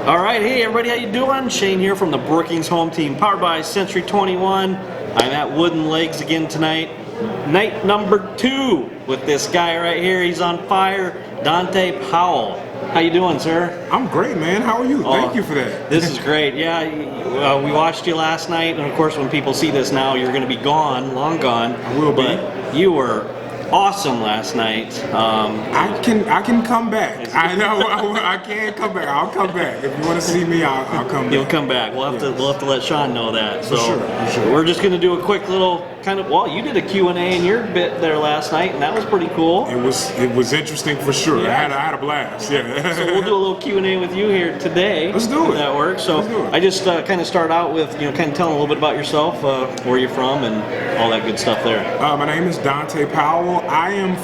All right, hey everybody, how you doing? Shane here from the Brookings home team, powered by Century 21. I'm at Wooden Legs again tonight. Night number 2 with this guy right here. He's on fire, Dante Powell. How you doing, sir? I'm great, man. How are you? Thank you for that. This is great. Yeah, we watched you last night, and of course, when people see this now, you're going to be gone, long gone. I will be. But you were awesome last night. I can come back. I know I can come back. I'll come back. If you want to see me, I'll come back. You'll come back. We'll have to let Sean know that. So for sure. We're just going to do a quick little kind of, well, you did a Q&A in your bit there last night, and that was pretty cool. It was interesting for sure. Yeah. I had a blast. Yeah. So we'll do a little Q&A with you here today. Let's do it. If that works. So Let's do it. I just kind of start out with kind of telling a little bit about yourself, where you're from, and all that good stuff there. My name is Dante Powell. I am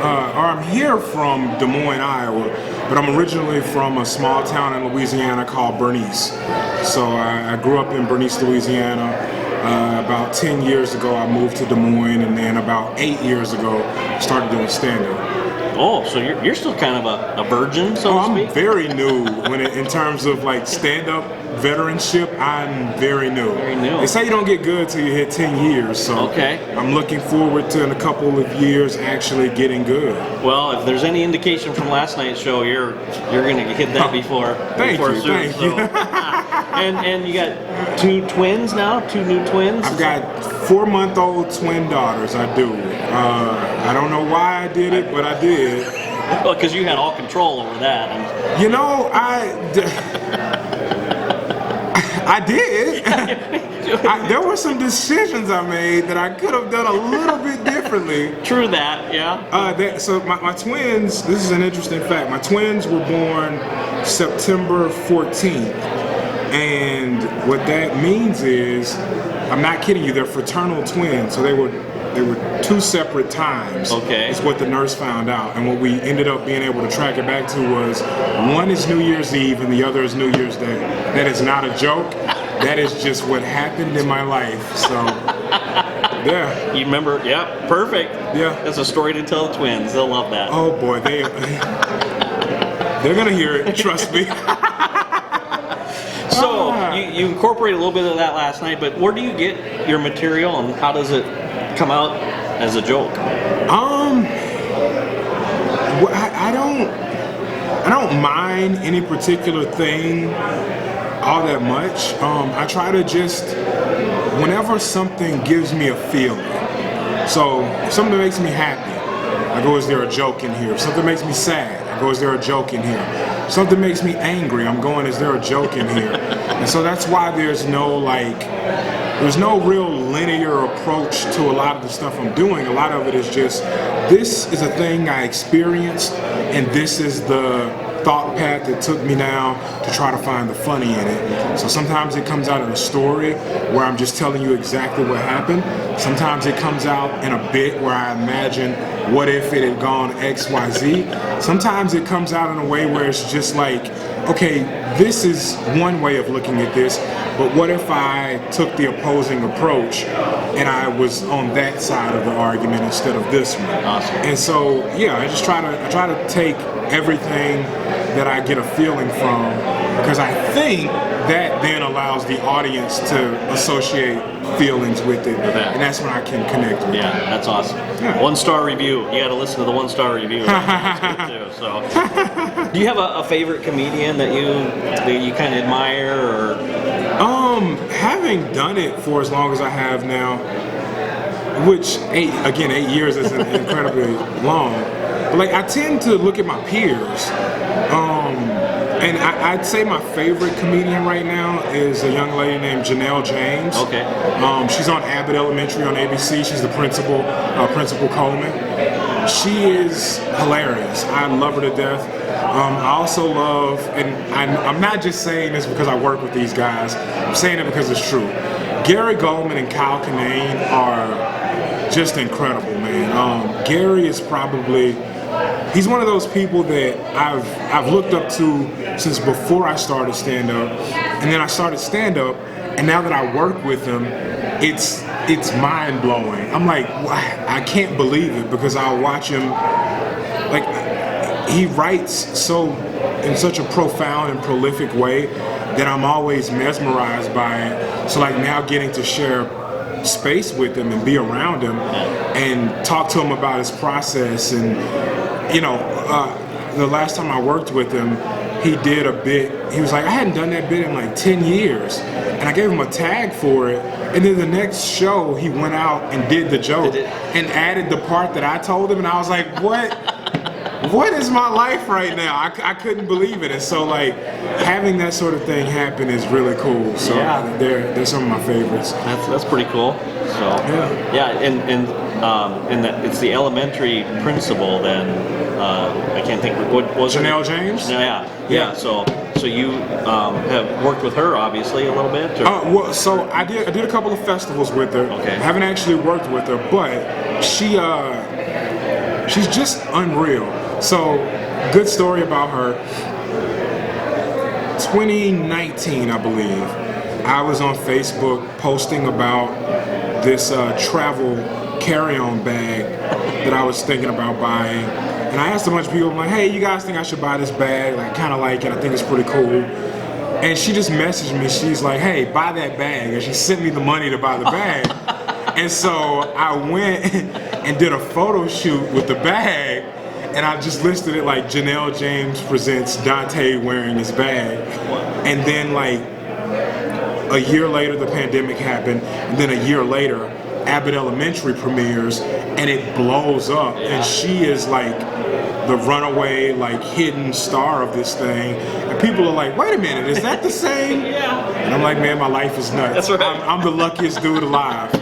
I'm here from Des Moines, Iowa, but I'm originally from a small town in Louisiana called Bernice. So I grew up in Bernice, Louisiana. About 10 years ago, I moved to Des Moines, and then about 8 years ago, started doing stand-up. Oh, so you're still kind of a virgin, so to speak? I'm very new in terms of like stand-up veteranship. I'm very new. Very new. They say you don't get good till you hit 10 years, so okay. I'm looking forward to in a couple of years actually getting good. Well, if there's any indication from last night's show, you're going to hit that before. Thank you. And you got 2 twins now? 2 new twins? I've got 4-month-old twin daughters. I do. I don't know why I did it, but I did. Well, because you had all control over that. You know, I did. There were some decisions I made that I could have done a little bit differently. True that, yeah. So my twins, this is an interesting fact. My twins were born September 14th. And what that means is, I'm not kidding you, they're fraternal twins. So they were 2 separate times. Okay. Is what the nurse found out. And what we ended up being able to track it back to was, one is New Year's Eve and the other is New Year's Day. That is not a joke. That is just what happened in my life. So, yeah. You remember? Yeah, perfect. Yeah. That's a story to tell the twins. They'll love that. Oh boy, they're gonna hear it. Trust me. So you incorporated a little bit of that last night, but where do you get your material and how does it come out as a joke? I don't mind any particular thing all that much. I try to just, whenever something gives me a feeling, so if something makes me happy, I go, is there a joke in here? If something makes me sad, I go, is there a joke in here? Something makes me angry, I'm going, is there a joke in here? And so that's why there's no real linear approach to a lot of the stuff I'm doing. A lot of it is just, this is a thing I experienced, and this is the thought path that took me now to try to find the funny in it. So sometimes it comes out in a story where I'm just telling you exactly what happened. Sometimes it comes out in a bit where I imagine, what if it had gone X, Y, Z? Sometimes it comes out in a way where it's just like, okay, this is one way of looking at this, but what if I took the opposing approach and I was on that side of the argument instead of this one? Awesome. And so, yeah, I try to take everything that I get a feeling from, because I think that then allows the audience to associate feelings with it, and that's when I can connect with it. Yeah, that's awesome. Yeah. 1-star review. You got to listen to the 1-star review. That's good too, so. Do you have a favorite comedian that you kind of admire, or? Having done it for as long as I have now, which 8 years is incredibly long. But like, I tend to look at my peers. And I'd say my favorite comedian right now is a young lady named Janelle James. Okay. She's on Abbott Elementary on ABC. She's the principal, Principal Coleman. She is hilarious. I love her to death. I also love, and I'm not just saying this because I work with these guys, I'm saying it because it's true. Gary Goldman and Kyle Kinane are just incredible, man. Gary is probably, he's one of those people that I've looked up to since before I started stand-up, and then I started stand-up, and now that I work with him, it's mind-blowing. I'm like, I can't believe it, because I'll watch him, like, he writes so in such a profound and prolific way that I'm always mesmerized by it. So like now getting to share space with him and be around him and talk to him about his process. And the last time I worked with him, he did a bit. He was like, I hadn't done that bit in like 10 years. And I gave him a tag for it. And then the next show, he went out and did the joke and added the part that I told him. And I was like, what is my life right now? I couldn't believe it. And so like having that sort of thing happen is really cool. So they're some of my favorites. That's pretty cool. So and that it's the elementary principal then. I can't think what was Janelle James? Yeah. So you have worked with her obviously a little bit. Well, so I did a couple of festivals with her. Okay. I haven't actually worked with her, but she's just unreal. So good story about her. 2019, I believe, I was on Facebook posting about this travel carry-on bag that I was thinking about buying. And I asked a bunch of people, I'm like, hey, you guys think I should buy this bag? Like, I kind of like it. I think it's pretty cool. And she just messaged me. She's like, hey, buy that bag. And she sent me the money to buy the bag. And so I went and did a photo shoot with the bag. And I just listed it like Janelle James presents Dante wearing his bag. And then like a year later, the pandemic happened. And then a year later, Abbott Elementary premieres and it blows up. And she is like the runaway, like hidden star of this thing. And people are like, wait a minute, is that the same? And I'm like, man, my life is nuts. That's right. I'm the luckiest dude alive.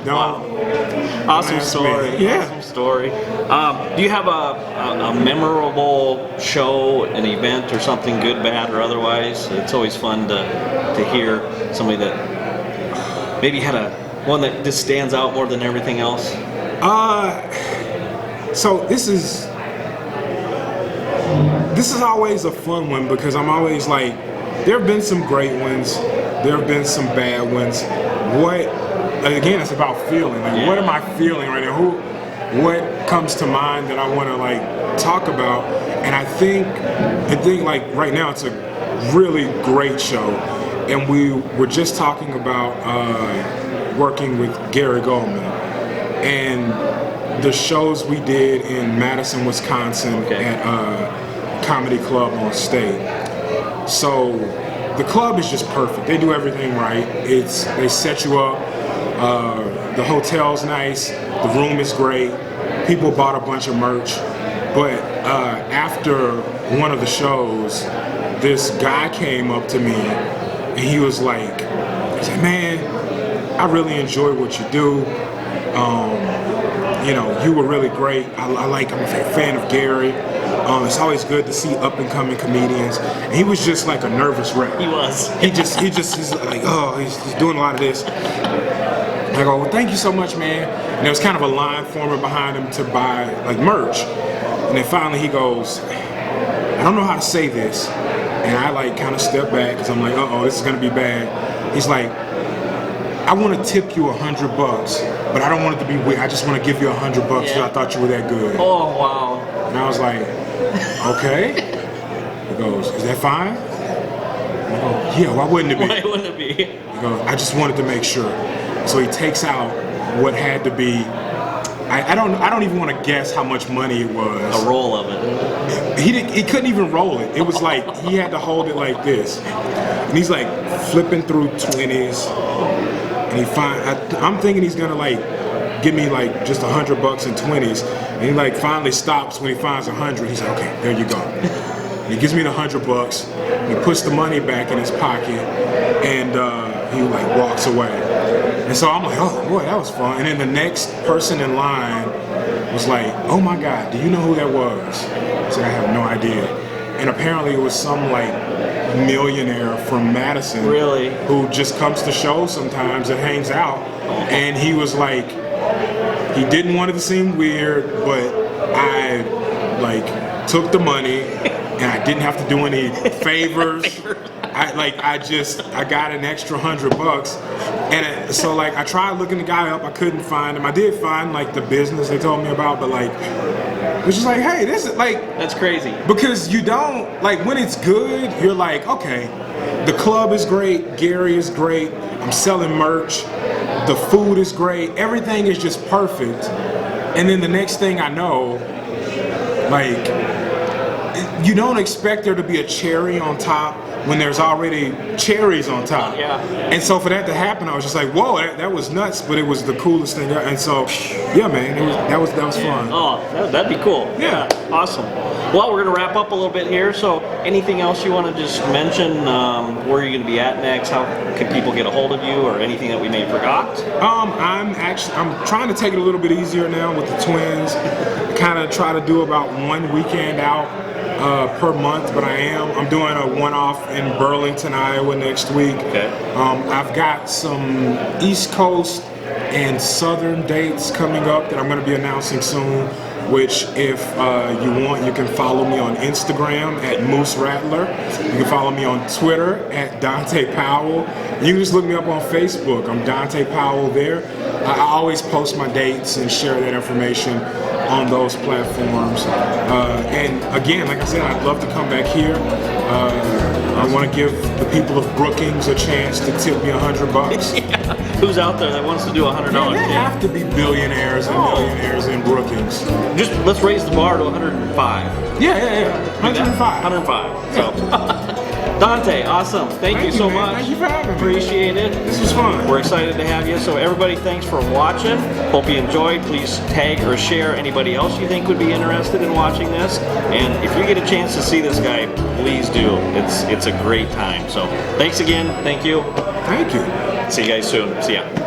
Awesome story. Yeah. Awesome story. Do you have a memorable show, an event, or something good, bad, or otherwise? It's always fun to hear somebody that maybe had one that just stands out more than everything else. So this is always a fun one because I'm always like, there have been some great ones, there have been some bad ones. Again, it's about feeling. Like, what am I feeling right now? What comes to mind that I want to like talk about? And I think like right now it's a really great show. And we were just talking about working with Gary Goldman and the shows we did in Madison, Wisconsin at Comedy Club on State. So the club is just perfect. They do everything right. They set you up. The hotel's nice. The room is great. People bought a bunch of merch. But after one of the shows, this guy came up to me and he was like, man, I really enjoy what you do. You were really great. I'm a fan of Gary. It's always good to see up and coming comedians. And he was just like a nervous wreck. He was. He's like, oh, he's doing a lot of this. I go, well, thank you so much, man. And there was kind of a line forming behind him to buy like merch. And then finally he goes, I don't know how to say this. And I like kind of step back because I'm like, uh-oh, this is gonna be bad. He's like, I want to tip you $100, but I don't want it to be weird. I just want to give you $100 because I thought you were that good. Oh, wow. And I was like, okay. He goes, is that fine? I go, yeah, why wouldn't it be? Why wouldn't it be? He goes, I just wanted to make sure. So he takes out what had to be, I don't even want to guess how much money it was. A roll of it. He couldn't even roll it. It was like, he had to hold it like this. And he's like flipping through 20s. And I'm thinking he's gonna like give me like just $100 in 20s. And he like finally stops when he finds 100. He's like, okay, there you go. And he gives me the $100. And he puts the money back in his pocket, and he like walks away. And so I'm like, oh boy, that was fun. And then the next person in line was like, oh my God, do you know who that was? I said, I have no idea. And apparently it was some like millionaire from Madison, really, who just comes to shows sometimes and hangs out. And he was like, he didn't want it to seem weird, but I like took the money and I didn't have to do any favors. I got an extra $100, and so like I tried looking the guy up, I couldn't find him. I did find like the business they told me about, but like It's just like, hey, this is like, That's crazy. because you don't, like, when it's good, you're like, okay, the club is great, Gary is great, I'm selling merch, the food is great, everything is just perfect. And then the next thing I know, like, you don't expect there to be a cherry on top when there's already cherries on top. Yeah. And so for that to happen, I was just like, whoa, that was nuts, but it was the coolest thing. And so, yeah, man, that was fun. Oh, that'd be cool. Yeah. Awesome. Well, we're going to wrap up a little bit here. So anything else you want to just mention? Where are you going to be at next? How can people get a hold of you, or anything that we may have forgot? I'm trying to take it a little bit easier now with the twins. Kind of try to do about one weekend out per month, but I'm doing a one-off in Burlington, Iowa next week. Okay. I've got some East Coast and Southern dates coming up that I'm going to be announcing soon, which if you want, you can follow me on Instagram at Moose Rattler. You can follow me on Twitter at Dante Powell. You can just look me up on Facebook. I'm Dante Powell there. I always post my dates and share that information on those platforms. And again, like I said, I'd love to come back here. I want to give the people of Brookings a chance to tip me $100. Yeah. Who's out there that wants to do $100? There have to be billionaires and millionaires in Brookings. Just let's raise the bar to 105. Yeah. 105. 105. So, Dante, awesome. Thank you so man. much. Thank you for having me. Appreciate it. This was fun. We're excited to have you. So everybody, thanks for watching. Hope you enjoyed. Please tag or share anybody else you think would be interested in watching this. And if you get a chance to see this guy, please do. It's a great time. So thanks again. Thank you. Thank you. See you guys soon. See ya.